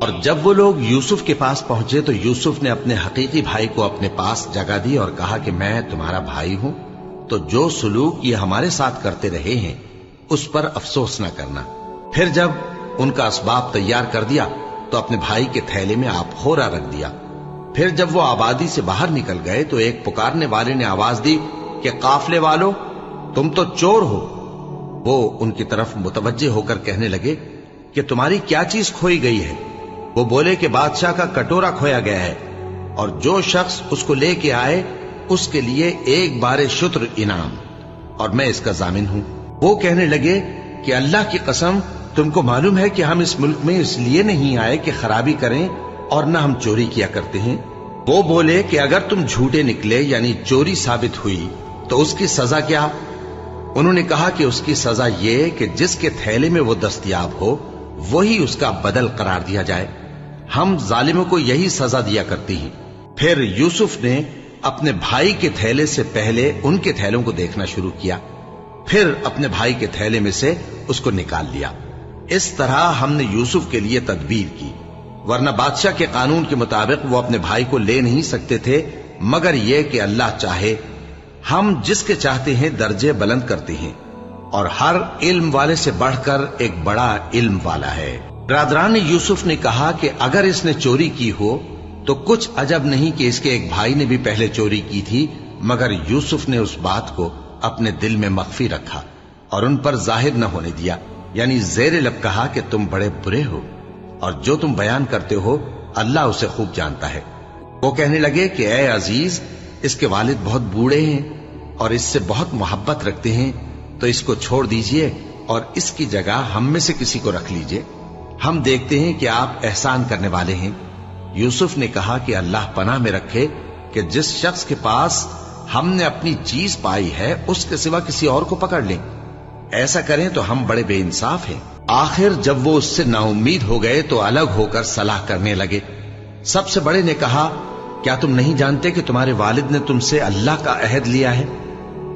اور جب وہ لوگ یوسف کے پاس پہنچے تو یوسف نے اپنے حقیقی بھائی کو اپنے پاس جگہ دی اور کہا کہ میں تمہارا بھائی ہوں، تو جو سلوک یہ ہمارے ساتھ کرتے رہے ہیں اس پر افسوس نہ کرنا۔ پھر جب ان کا اسباب تیار کر دیا تو اپنے بھائی کے تھیلے میں آپ خورا رکھ دیا۔ پھر جب وہ آبادی سے باہر نکل گئے تو ایک پکارنے والے نے آواز دی کہ قافلے والو، تم تو چور ہو۔ وہ ان کی طرف متوجہ ہو کر کہنے لگے کہ تمہاری کیا چیز کھوئی گئی ہے؟ وہ بولے کہ بادشاہ کا کٹورا کھویا گیا ہے، اور جو شخص اس کو لے کے آئے اس کے لیے 1 بار شتر انعام، اور میں اس کا ضامن ہوں۔ وہ کہنے لگے کہ اللہ کی قسم، تم کو معلوم ہے کہ ہم اس ملک میں اس لیے نہیں آئے کہ خرابی کریں اور نہ ہم چوری کیا کرتے ہیں۔ وہ بولے کہ اگر تم جھوٹے نکلے یعنی چوری ثابت ہوئی تو اس کی سزا کیا؟ انہوں نے کہا کہ اس کی سزا یہ کہ جس کے تھیلے میں وہ دستیاب ہو وہی اس کا بدل قرار دیا جائے۔ ہم ظالموں کو یہی سزا دیا کرتی ہیں۔ پھر یوسف نے اپنے بھائی کے تھیلے سے پہلے ان کے تھیلوں کو دیکھنا شروع کیا، پھر اپنے بھائی کے تھیلے میں سے اس کو نکال لیا۔ اس طرح ہم نے یوسف کے لیے تدبیر کی، ورنہ بادشاہ کے قانون کے مطابق وہ اپنے بھائی کو لے نہیں سکتے تھے مگر یہ کہ اللہ چاہے۔ ہم جس کے چاہتے ہیں درجے بلند کرتے ہیں، اور ہر علم والے سے بڑھ کر ایک بڑا علم والا ہے۔ برادران یوسف نے کہا کہ اگر اس نے چوری کی ہو تو کچھ عجب نہیں کہ اس کے ایک بھائی نے بھی پہلے چوری کی تھی، مگر یوسف نے اس بات کو اپنے دل میں مخفی رکھا اور ان پر ظاہر نہ ہونے دیا، یعنی زیر لب کہا کہ تم بڑے برے ہو، اور جو تم بیان کرتے ہو اللہ اسے خوب جانتا ہے۔ وہ کہنے لگے کہ اے عزیز، اس کے والد بہت بوڑھے ہیں اور اس سے بہت محبت رکھتے ہیں، تو اس کو چھوڑ دیجئے اور اس کی جگہ ہم میں سے کسی کو رکھ لیجئے، ہم دیکھتے ہیں کہ آپ احسان کرنے والے ہیں۔ یوسف نے کہا کہ اللہ پناہ میں رکھے کہ جس شخص کے پاس ہم نے اپنی چیز پائی ہے اس کے سوا کسی اور کو پکڑ لیں، ایسا کریں تو ہم بڑے بے انصاف ہیں۔ آخر جب وہ اس سے نا امید ہو گئے تو الگ ہو کر صلاح کرنے لگے۔ سب سے بڑے نے کہا، کیا تم نہیں جانتے کہ تمہارے والد نے تم سے اللہ کا عہد لیا ہے،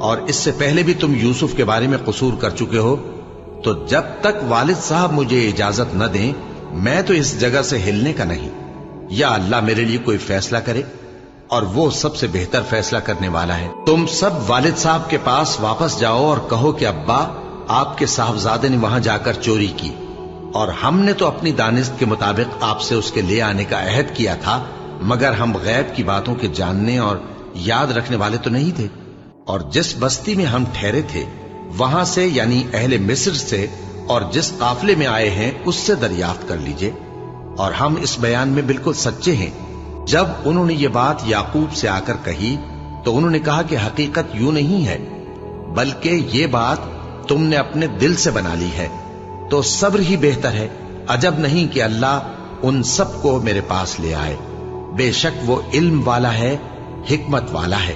اور اس سے پہلے بھی تم یوسف کے بارے میں قصور کر چکے ہو؟ تو جب تک والد صاحب مجھے اجازت نہ دیں میں تو اس جگہ سے ہلنے کا نہیں، یا اللہ میرے لیے کوئی فیصلہ کرے، اور وہ سب سے بہتر فیصلہ کرنے والا ہے۔ تم سب والد صاحب کے پاس واپس جاؤ اور کہو کہ ابا، آپ کے صاحبزادے نے وہاں جا کر چوری کی، اور ہم نے تو اپنی دانست کے مطابق آپ سے اس کے لے آنے کا عہد کیا تھا، مگر ہم غیب کی باتوں کے جاننے اور یاد رکھنے والے تو نہیں تھے، اور جس بستی میں ہم ٹھہرے تھے وہاں سے یعنی اہل مصر سے اور جس قافلے میں آئے ہیں اس سے دریافت کر لیجئے، اور ہم اس بیان میں بالکل سچے ہیں۔ جب انہوں نے یہ بات یعقوب سے آ کر کہی تو انہوں نے کہا کہ حقیقت یوں نہیں ہے، بلکہ یہ بات تم نے اپنے دل سے بنا لی ہے، تو صبر ہی بہتر ہے۔ عجب نہیں کہ اللہ ان سب کو میرے پاس لے آئے، بے شک وہ علم والا ہے، حکمت والا ہے۔